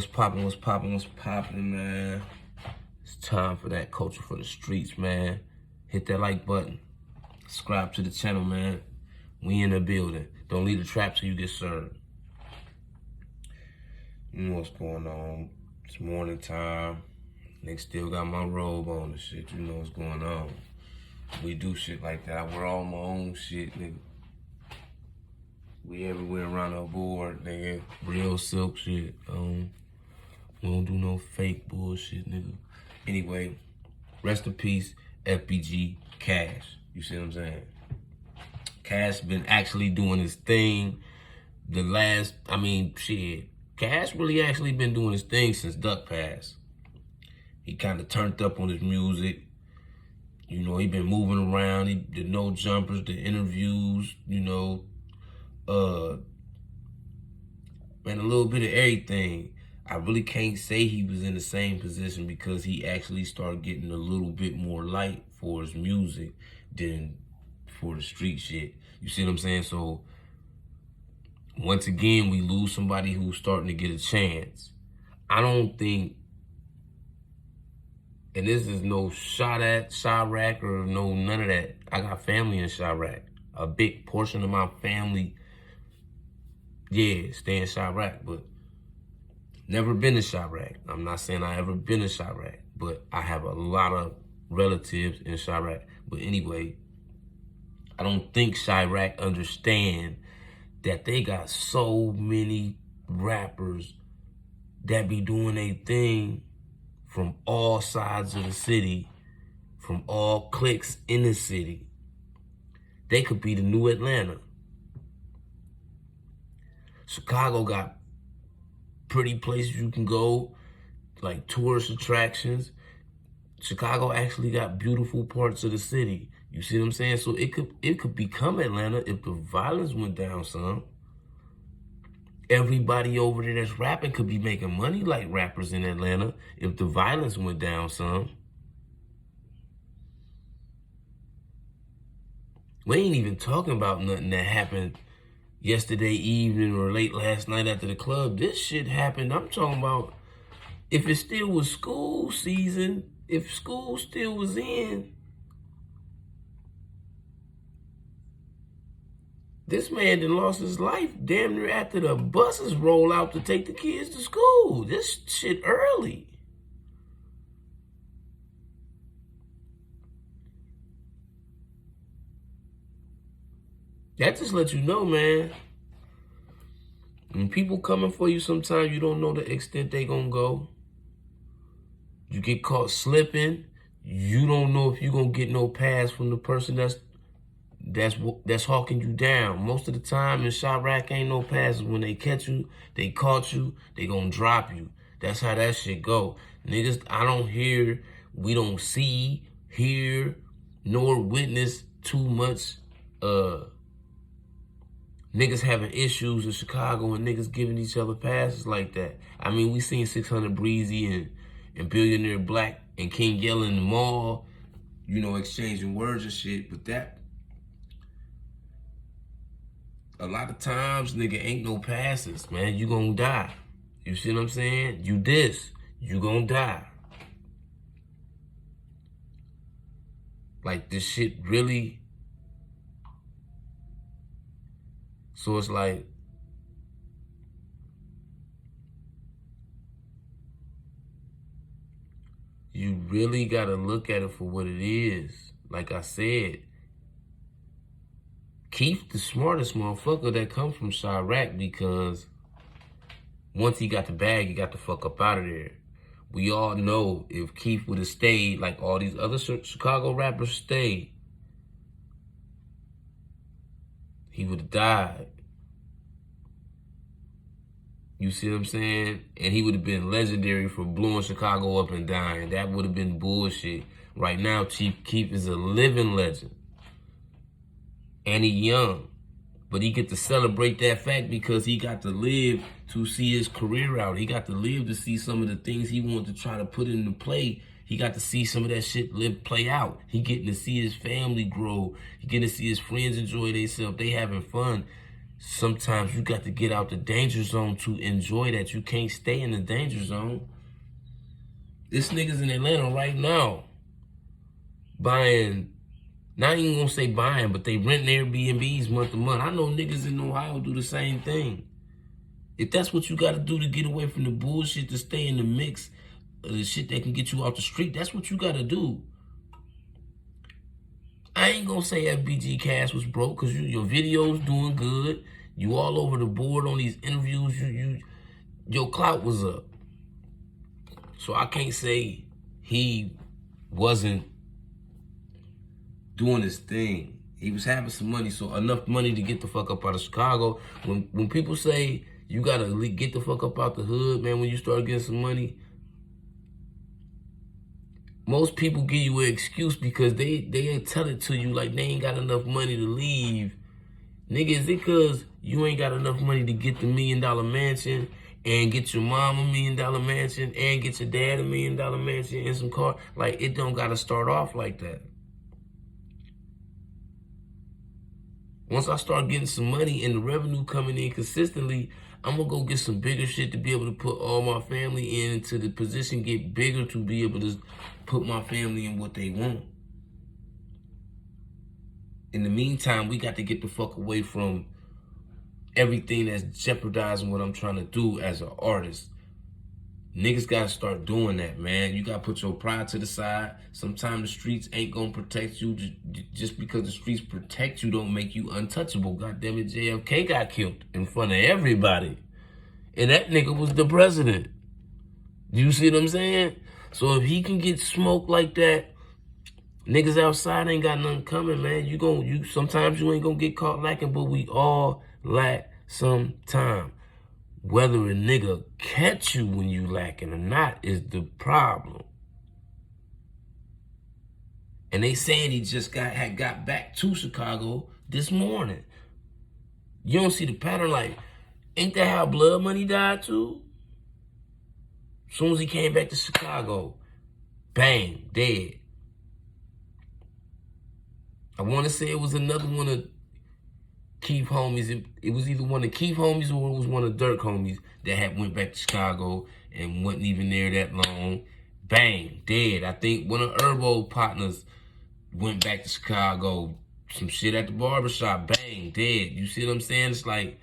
What's poppin', man? It's time for that culture for the streets, man. Hit that like button. Subscribe to the channel, man. We in the building. Don't leave the trap till you get served. You know what's going on. It's morning time. Nigga still got my robe on and shit. You know what's going on. We do shit like that. I wear all my own shit, nigga. We everywhere around the board, nigga. Real silk shit. We don't do no fake bullshit, nigga. Anyway, rest in peace, FBG Cash. You see what I'm saying? Cash been actually doing his thing. Cash really actually been doing his thing since Duck Pass. He kind of turned up on his music. You know, he been moving around. He did no jumpers, the interviews, you know. Man, a little bit of everything. I really can't say he was in the same position because he actually started getting a little bit more light for his music than for the street shit. You see what I'm saying? So, once again, we lose somebody who's starting to get a chance. I don't think, and this is no shot at Chiraq or no none of that. I got family in Chiraq. A big portion of my family, stay in Chiraq, but never been to Chiraq. I'm not saying I ever been to Chiraq, but I have a lot of relatives in Chiraq. But anyway, I don't think Chiraq understand that they got so many rappers that be doing a thing from all sides of the city, from all cliques in the city. They could be the new Atlanta. Chicago got pretty places you can go, like tourist attractions. Chicago actually got beautiful parts of the city. You see what I'm saying? So it could become Atlanta if the violence went down some. Everybody over there that's rapping could be making money like rappers in Atlanta if the violence went down some. We ain't even talking about nothing that happened yesterday evening or late last night after the club. This shit happened. I'm talking about if it still was school season, if school still was in, this man done lost his life damn near after the buses roll out to take the kids to school. This shit early. That just lets you know, man. When people coming for you, sometimes you don't know the extent they gonna go. You get caught slipping. You don't know if you gonna get no pass from the person that's hawking you down. Most of the time in Chiraq ain't no passes. When they catch you, they caught you, they gonna drop you. That's how that shit go. Niggas, I don't hear, we don't see, hear, nor witness too much niggas having issues in Chicago and niggas giving each other passes like that. I mean, we seen 600 Breezy and Billionaire Black and King Yella in the mall, you know, exchanging words and shit, but that, a lot of times, nigga, ain't no passes, man. You gonna die. You see what I'm saying? You gonna die. Like, this shit really. So it's like, you really gotta look at it for what it is. Like I said, Keith the smartest motherfucker that comes from Chiraq, because once he got the bag, he got the fuck up out of there. We all know if Keith would have stayed like all these other Chicago rappers stayed, he would have died. You see what I'm saying? And he would have been legendary for blowing Chicago up and dying. That would have been bullshit. Right now, Chief Keef is a living legend. And he young. But he get to celebrate that fact because he got to live to see his career out. He got to live to see some of the things he wanted to try to put into play. He got to see some of that shit play out. He getting to see his family grow. He getting to see his friends enjoy themselves. They having fun. Sometimes you got to get out the danger zone to enjoy that. You can't stay in the danger zone. This niggas in Atlanta right now buying, not even gonna say buying, but they rent Airbnbs month to month. I know niggas in Ohio do the same thing. If that's what you gotta do to get away from the bullshit, to stay in the mix of the shit that can get you off the street, that's what you gotta do. I ain't gonna say FBG Cash was broke, because your videos doing good. You all over the board on these interviews. Your clout was up. So I can't say he wasn't doing his thing. He was having some money, so enough money to get the fuck up out of Chicago. When people say you gotta get the fuck up out the hood, man, when you start getting some money, most people give you an excuse because they tell it to you like they ain't got enough money to leave. Nigga, is it because you ain't got enough money to get the $1 million mansion and get your mom a $1 million mansion and get your dad a $1 million mansion and some car? Like, it don't gotta start off like that. Once I start getting some money and the revenue coming in consistently, I'm gonna go get some bigger shit to be able to put all my family in, to the position get bigger to be able to put my family in what they want. In the meantime, we got to get the fuck away from everything that's jeopardizing what I'm trying to do as an artist. Niggas gotta start doing that, man. You gotta put your pride to the side. Sometimes the streets ain't gonna protect you. Just because the streets protect you don't make you untouchable. Goddamn it, JFK got killed in front of everybody. And that nigga was the president. You see what I'm saying? So if he can get smoked like that, niggas outside ain't got nothing coming, man. Sometimes you ain't gonna get caught lacking, but we all lack sometime. Whether a nigga catch you when you lacking or not is the problem. And they saying he just had got back to Chicago this morning. You don't see the pattern, like, ain't that how Blood Money died too? As soon as he came back to Chicago, bang, dead. I want to say it was another one of Keith homies. It was either one of Keith homies or it was one of Dirk homies that had went back to Chicago and wasn't even there that long. Bang, dead. I think one of Herbo partners went back to Chicago. Some shit at the barbershop. Bang, dead. You see what I'm saying? It's like,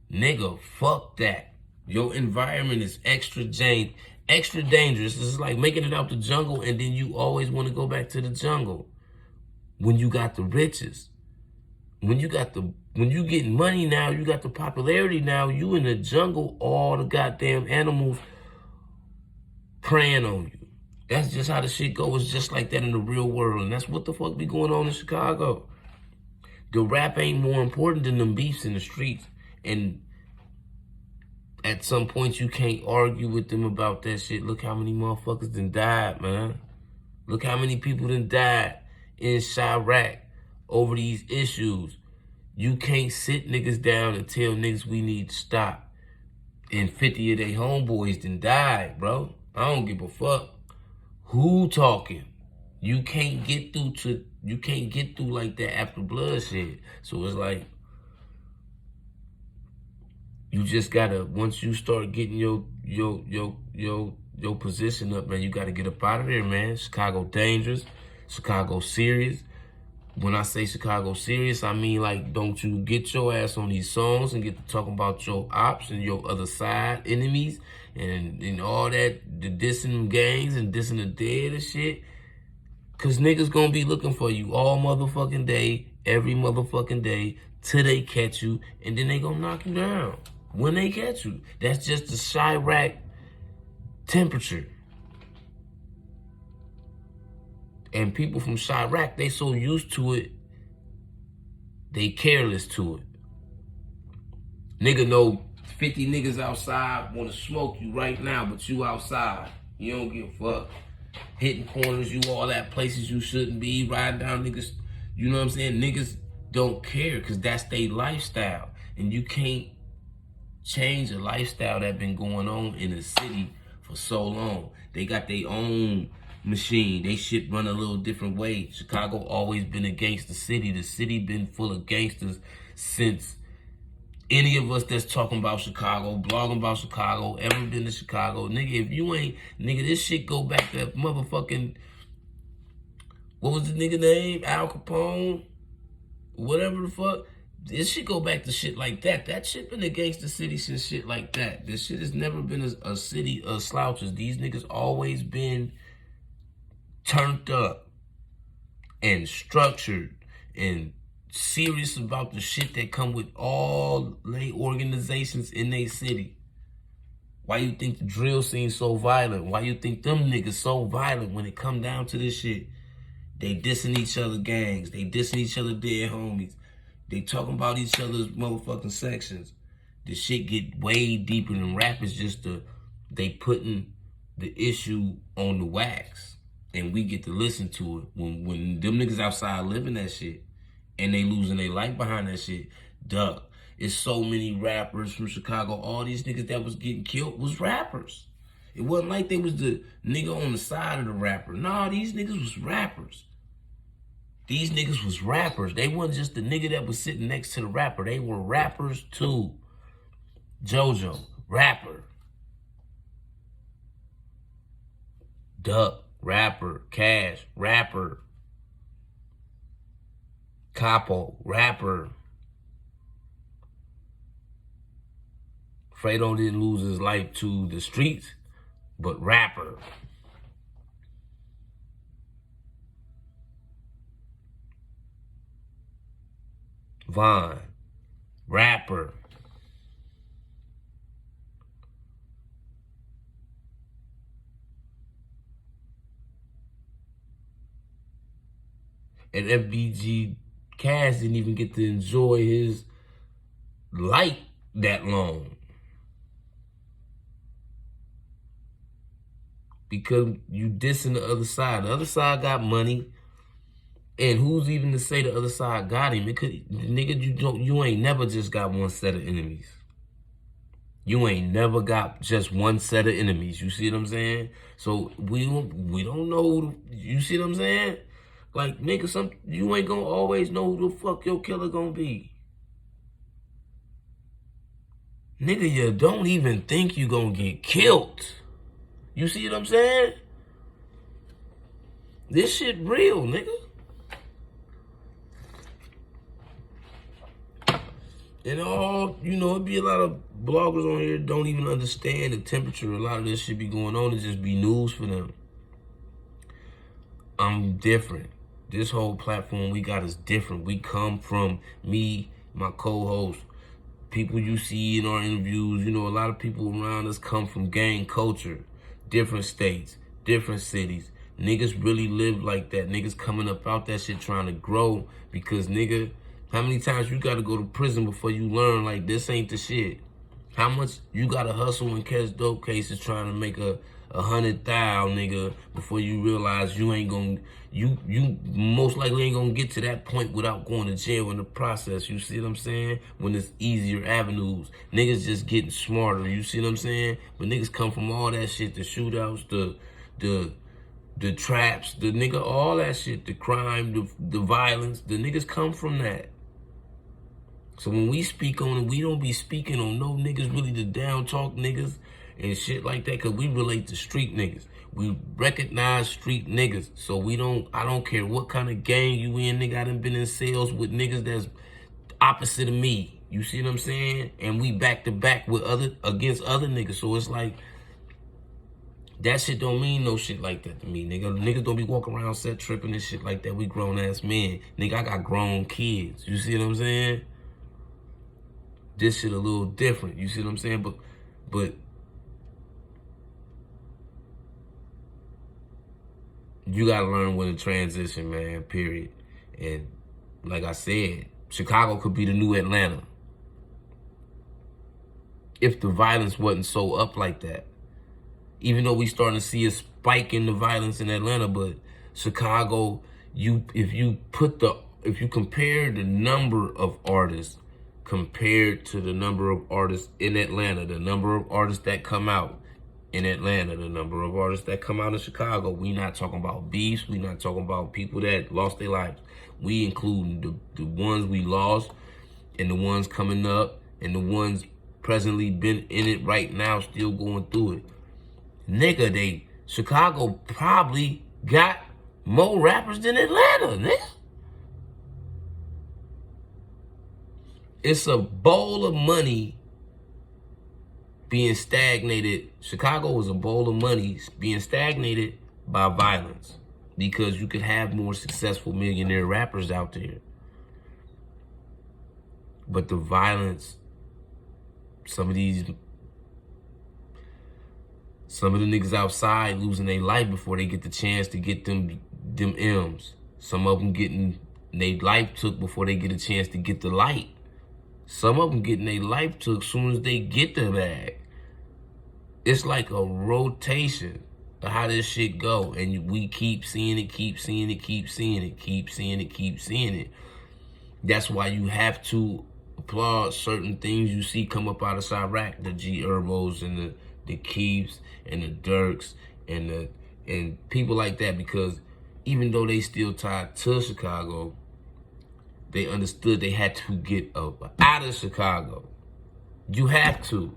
nigga, fuck that. Your environment is extra dangerous. It's like making it out the jungle and then you always want to go back to the jungle. When you got the riches. When you getting money now, you got the popularity now, you in the jungle, all the goddamn animals preying on you. That's just how the shit goes. It's just like that in the real world. And that's what the fuck be going on in Chicago. The rap ain't more important than them beefs in the streets. And at some point, you can't argue with them about that shit. Look how many motherfuckers done died, man. Look how many people done died in Chiraq over these issues. You can't sit niggas down and tell niggas we need to stop. And 50 of their homeboys done died, bro. I don't give a fuck who talking. You can't get through like that after bloodshed. So it's like, you just gotta, once you start getting your position up, man, you gotta get up out of there, man. Chicago dangerous, Chicago serious. When I say Chicago serious, I mean, like, don't you get your ass on these songs and get to talking about your ops and your other side enemies and all that, the dissing gangs and dissing the dead and shit. Cause niggas gonna be looking for you all motherfucking day, every motherfucking day, till they catch you, and then they gonna knock you down when they catch you. That's just the Chiraq temperature. And people from Chiraq, they so used to it, they careless to it. Nigga know 50 niggas outside want to smoke you right now, but you outside. You don't give a fuck. Hitting corners, you all at places you shouldn't be, riding down niggas. You know what I'm saying? Niggas don't care because that's their lifestyle. And you can't change a lifestyle that been going on in the city for so long. They got their own machine. They shit run a little different way. Chicago always been a gangster city. The city been full of gangsters since Any of us that's talking about Chicago, blogging about Chicago, ever been to Chicago, nigga, if you ain't, nigga, this shit go back to motherfucking, what was the nigga name? Al Capone? Whatever the fuck. This shit go back to shit like that. That shit been a gangster city since shit like that. This shit has never been a city of slouches. These niggas always been turned up and structured and serious about the shit that come with all lay organizations in their city. Why you think the drill scene so violent? Why you think them niggas so violent when it come down to this shit? They dissing each other gangs. They dissing each other dead homies. They talking about each other's motherfucking sections. The shit get way deeper than rap. Is just they putting the issue on the wax. And we get to listen to it. When them niggas outside living that shit and they losing their life behind that shit, duck. It's so many rappers from Chicago. All these niggas that was getting killed was rappers. It wasn't like they was the nigga on the side of the rapper. Nah, these niggas was rappers. These niggas was rappers. They wasn't just the nigga that was sitting next to the rapper. They were rappers too. JoJo, rapper. Duck, rapper. Cash, rapper. Capo, rapper. Fredo didn't lose his life to the streets, but rapper. Vaughn, rapper. And FBG Cash didn't even get to enjoy his life that long. Because you dissing the other side. The other side got money. And who's even to say the other side got him? It could, nigga, you ain't never just got one set of enemies. You ain't never got just one set of enemies. You see what I'm saying? So we don't know. You see what I'm saying? Like, nigga, you ain't gonna always know who the fuck your killer gonna be. Nigga, you don't even think you gonna get killed. You see what I'm saying? This shit real, nigga. And all, it'd be a lot of bloggers on here don't even understand the temperature. A lot of this shit be going on. It just be news for them. I'm different. This whole platform we got is different. We come from me, my co-host, people you see in our interviews. A lot of people around us come from gang culture, different states, different cities. Niggas really live like that. Niggas coming up out that shit trying to grow because, nigga, how many times you got to go to prison before you learn, like, this ain't the shit? How much you got to hustle and catch dope cases trying to make a 100,000, nigga, before you realize you ain't gonna, you most likely ain't gonna get to that point without going to jail in the process. You see what I'm saying? When it's easier avenues. Niggas just getting smarter. You see what I'm saying? But niggas come from all that shit, the shootouts, the traps, the nigga, all that shit, the crime, the violence. The niggas come from that. So when we speak on it, we don't be speaking on no niggas really the down talk niggas and shit like that, because we relate to street niggas. We recognize street niggas. So I don't care what kind of gang you in, nigga. I done been in sales with niggas that's opposite of me. You see what I'm saying? And we back to back with against other niggas. So it's like, that shit don't mean no shit like that to me, nigga. Niggas don't be walking around set tripping and shit like that. We grown ass men. Nigga, I got grown kids. You see what I'm saying? This shit a little different. You see what I'm saying? But you gotta learn when to transition, man, period. And like I said, Chicago could be the new Atlanta if the violence wasn't so up like that. Even though we starting to see a spike in the violence in Atlanta, but Chicago, if you compare the number of artists compared to the number of artists in Atlanta, the number of artists that come out in Atlanta, the number of artists that come out of Chicago, we not talking about beefs, we not talking about people that lost their lives. We include the ones we lost and the ones coming up and the ones presently been in it right now still going through it. Nigga, Chicago probably got more rappers than Atlanta, nigga. It's a bowl of money being stagnated. Chicago is a bowl of money being stagnated by violence, because you could have more successful millionaire rappers out there. But the violence, some of the niggas outside losing their life before they get the chance to get them M's. Some of them getting their life took before they get a chance to get the light. Some of them getting their life took as soon as they get the bag. It's like a rotation of how this shit go. And we keep seeing it, keep seeing it, keep seeing it, keep seeing it, keep seeing it. That's why you have to applaud certain things you see come up out of Chiraq, the G Herbos and the Keeps and the Dirks and people like that, because even though they still tied to Chicago, they understood they had to get out of Chicago. You have to.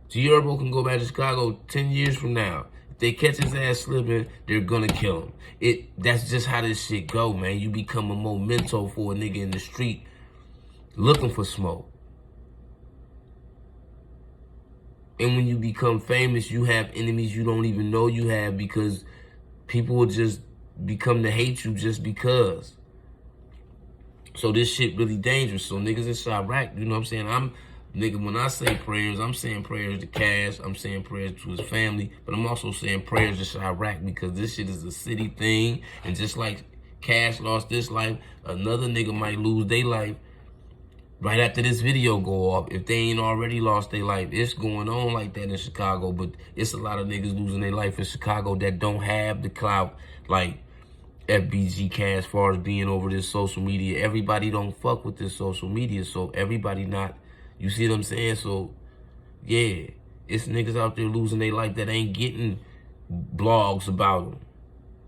G Herbo can go back to Chicago 10 years from now. If they catch his ass slipping, they're gonna kill him. That's just how this shit go, man. You become a memento for a nigga in the street looking for smoke. And when you become famous, you have enemies you don't even know you have, because people will just become to hate you just because. So this shit really dangerous. So niggas in Chiraq, you know what I'm saying? Nigga, when I say prayers, I'm saying prayers to Cash. I'm saying prayers to his family. But I'm also saying prayers to Chiraq, because this shit is a city thing. And just like Cash lost this life, another nigga might lose their life right after this video go off. If they ain't already lost their life. It's going on like that in Chicago. But it's a lot of niggas losing their life in Chicago that don't have the clout like FBG Cash, as far as being over this social media. Everybody don't fuck with this social media, so everybody not, you see what I'm saying? So, yeah, it's niggas out there losing their life that ain't getting blogs about them.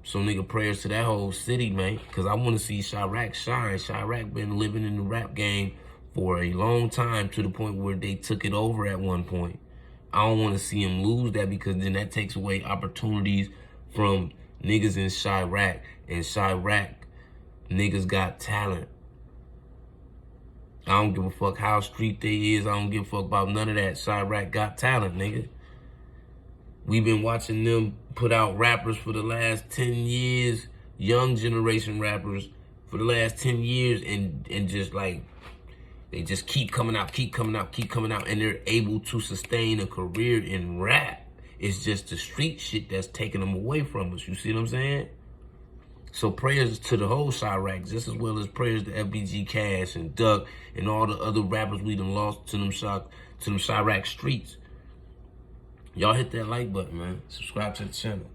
So, nigga, prayers to that whole city, man, because I want to see Chiraq shine. Chiraq been living in the rap game for a long time, to the point where they took it over at one point. I don't want to see him lose that, because then that takes away opportunities from niggas in Chiraq. And Chiraq niggas got talent. I don't give a fuck how street they is. I don't give a fuck about none of that. Chiraq got talent, nigga. We've been watching them put out rappers for the last 10 years, young generation rappers for the last 10 years, and just like, they just keep coming out, keep coming out, keep coming out, and they're able to sustain a career in rap. It's just the street shit that's taking them away from us. You see what I'm saying? So prayers to the whole Chiraq, just as well as prayers to FBG Cash and Duck and all the other rappers we done lost to them Chiraq streets. Y'all hit that like button, man. Subscribe to the channel.